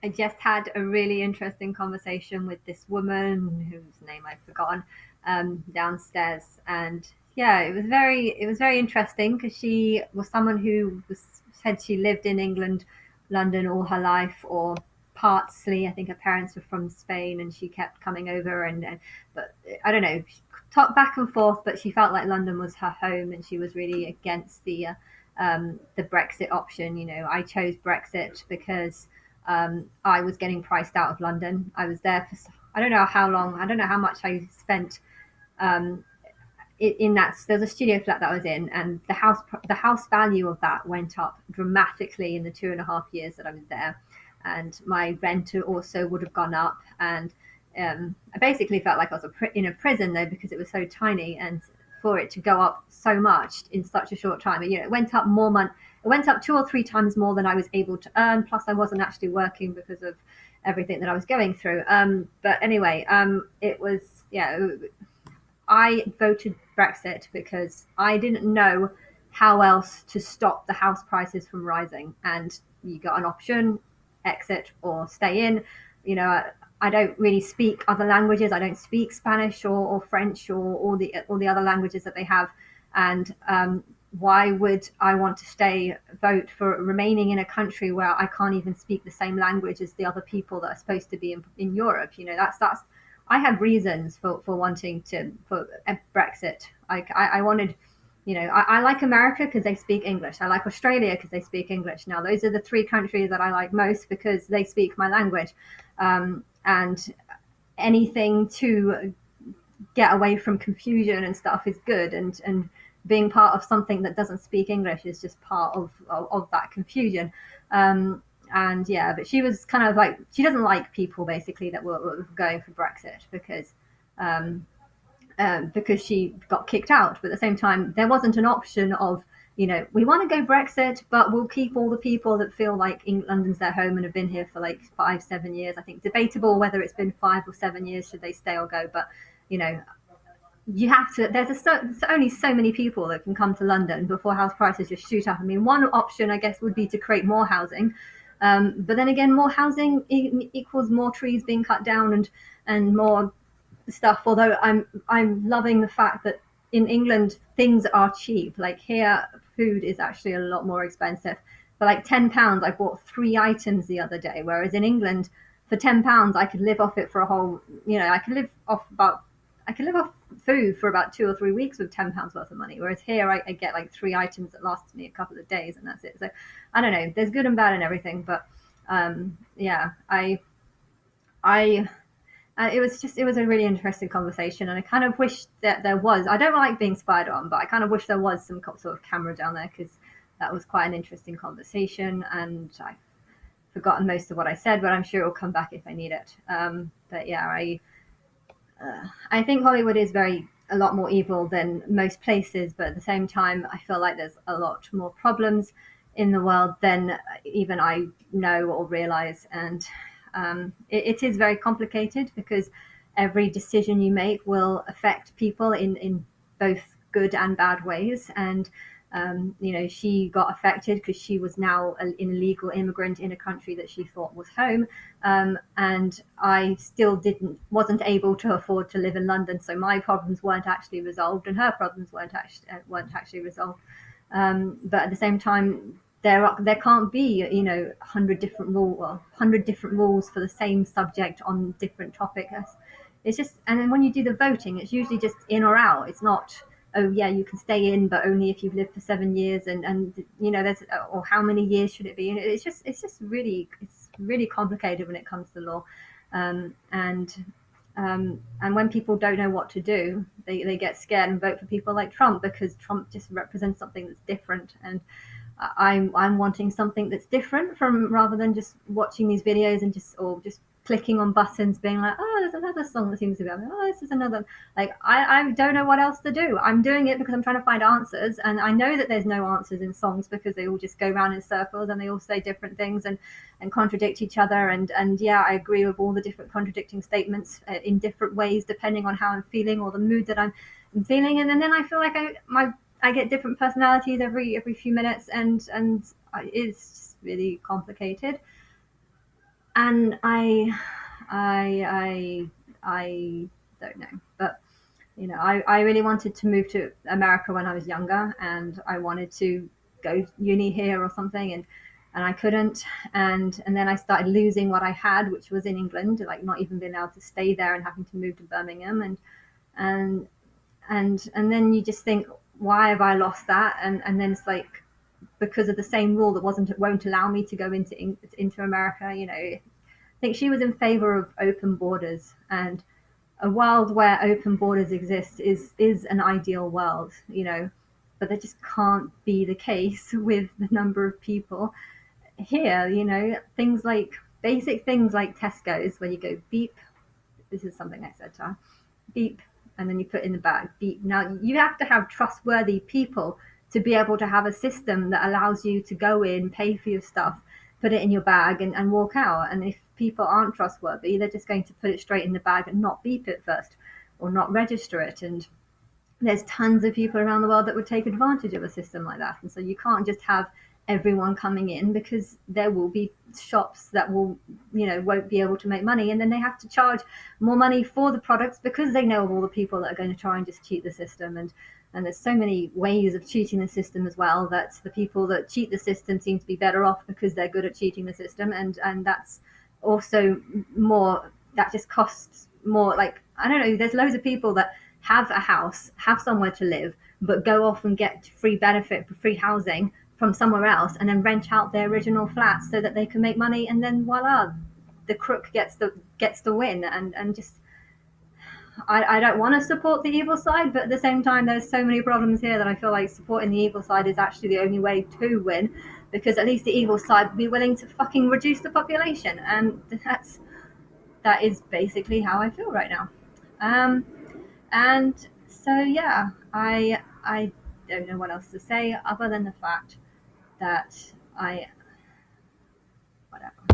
I just had a really interesting conversation with this woman whose name I've forgotten downstairs, and yeah, it was very interesting because she was someone who was said she lived in England, London all her life, or partly. I think her parents were from Spain, and she kept coming over, and but I don't know, she talked back and forth, but she felt like London was her home, and she was really against the Brexit option. I chose Brexit because I was getting priced out of London. I was there for I don't know how long. I don't know how much I spent um, in that. There's a studio flat that I was in, and the house value of that went up dramatically in the 2.5 years that I was there, and my rent also would have gone up. And I basically felt like I was in a prison though, because it was so tiny, and for it to go up so much in such a short time, it went up more month. It went up 2 or 3 times more than I was able to earn. Plus, I wasn't actually working because of everything that I was going through. But anyway, it was, yeah. I voted Brexit because I didn't know how else to stop the house prices from rising. And you got an option: exit or stay in. I don't really speak other languages. I don't speak Spanish or French or all the other languages that they have. And why would I want to vote for remaining in a country where I can't even speak the same language as the other people that are supposed to be in Europe? That's I have reasons for wanting for Brexit. I wanted, I like America because they speak English. I like Australia because they speak English. Now those are the three countries that I like most because they speak my language, and anything to get away from confusion and stuff is good, and being part of something that doesn't speak English is just part of that confusion. And yeah, but she was kind of like, she doesn't like people basically that were going for Brexit um, because she got kicked out. But at the same time, there wasn't an option of, we want to go Brexit, but we'll keep all the people that feel like London's their home and have been here for like 5, 7 years. I think debatable whether it's been 5 or 7 years, should they stay or go. But you know, you have to. There's only so many people that can come to London before house prices just shoot up. I mean, one option I guess would be to create more housing, but then again, more housing equals more trees being cut down and more stuff. Although I'm loving the fact that in England things are cheap. Like here, food is actually a lot more expensive. For like £10, I bought 3 items the other day, whereas in England, for £10, I could live off it for a whole. I could live off food for about 2 or 3 weeks with £10 worth of money. Whereas here, I get like 3 items that last me a couple of days, and that's it. So I don't know. There's good and bad in everything, but yeah, I it was a really interesting conversation, and I kind of wish that there was. I don't like being spied on, but I kind of wish there was some sort of camera down there, because that was quite an interesting conversation, and I've forgotten most of what I said, but I'm sure it'll come back if I need it. But yeah, I think Hollywood is a lot more evil than most places, but at the same time, I feel like there's a lot more problems in the world than even I know or realize. And it is very complicated because every decision you make will affect people in both good and bad ways. And she got affected because she was now an illegal immigrant in a country that she thought was home, and I still wasn't able to afford to live in London, so my problems weren't actually resolved, and her problems weren't actually resolved. But at the same time, there can't be 100 different rules for the same subject on different topics. It's just, and then when you do the voting, it's usually just in or out. It's not, oh yeah, you can stay in, but only if you've lived for 7 years, and there's, or how many years should it be? And it's really complicated when it comes to law, and when people don't know what to do, they get scared and vote for people like Trump, because Trump just represents something that's different. And I'm wanting something that's different, from rather than just watching these videos and just clicking on buttons, being like, oh, there's another song that seems to be on. Oh, this is another. Like, I don't know what else to do. I'm doing it because I'm trying to find answers, and I know that there's no answers in songs because they all just go round in circles, and they all say different things and contradict each other. And yeah, I agree with all the different contradicting statements in different ways depending on how I'm feeling or the mood that I'm feeling. And then I feel like I get different personalities every few minutes, and it's just really complicated. And I, I don't know, but I really wanted to move to America when I was younger, and I wanted to go uni here or something, and I couldn't, and then I started losing what I had, which was in England, like not even being able to stay there and having to move to Birmingham, and and then you just think, why have I lost that? And then it's like, because of the same rule that won't allow me to go into America. I think she was in favor of open borders, and a world where open borders exist is an ideal world, but that just can't be the case with the number of people here. Things like basic things like Tesco's, where you go beep. This is something I said to her, beep, and then you put in the bag, beep. Now you have to have trustworthy people to be able to have a system that allows you to go in, pay for your stuff, put it in your bag, and walk out. And if people aren't trustworthy, they're just going to put it straight in the bag and not beep it first, or not register it. And there's tons of people around the world that would take advantage of a system like that. And so you can't just have everyone coming in, because there will be shops that won't be able to make money, and then they have to charge more money for the products because they know of all the people that are going to try and just cheat the system. And there's so many ways of cheating the system as well, that the people that cheat the system seem to be better off because they're good at cheating the system. And that's also more, that just costs more. Like, I don't know, there's loads of people that have a house, have somewhere to live, but go off and get free benefit for free housing from somewhere else, and then rent out their original flat so that they can make money, and then voila, the crook gets the win. And just, I don't want to support the evil side, but at the same time, there's so many problems here that I feel like supporting the evil side is actually the only way to win, because at least the evil side would be willing to fucking reduce the population, and that is basically how I feel right now. Um, and so yeah, I don't know what else to say other than the fact that I whatever.